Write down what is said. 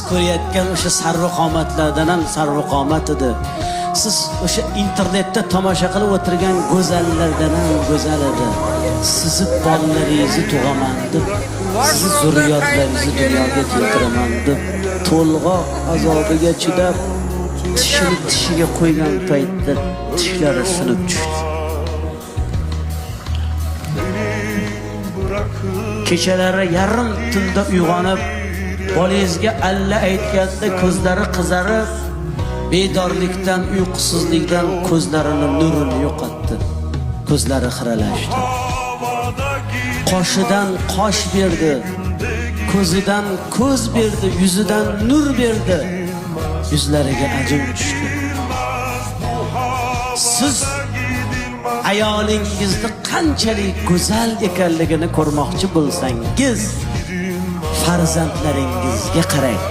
ko'rayotgan o'sha sarvqomatlardan ham sarvqomat edi. Siz o'sha internetda tomosha qilib o'tirgan go'zallardan ham go'zal edi. Sizni bolalaringizni tug'aman deb, sizni zurriyotlaringizni dunyoga keltiraman deb, to'lg'oq azobiga chidab, tishini tishiga qo'ygan paytda tishlari sinib tushdi. Kechalari yarim tunda uyg'onib, bolangizga alla aytganda ko'zlari qizarib, bedorlikdan, uyqusizlikdan ko'zlarining nurini yo'qotdi. Ko'zlari xiralashdi. Qoshidan qosh berdi, ko'zidan ko'z berdi, yuzidan nur berdi. Yuzlariga ajin tushdi. Siz ayolingizni qanchalik go'zal ekanligini ko'rmoqchi bo'lsangiz, farzandlaringizga qarang.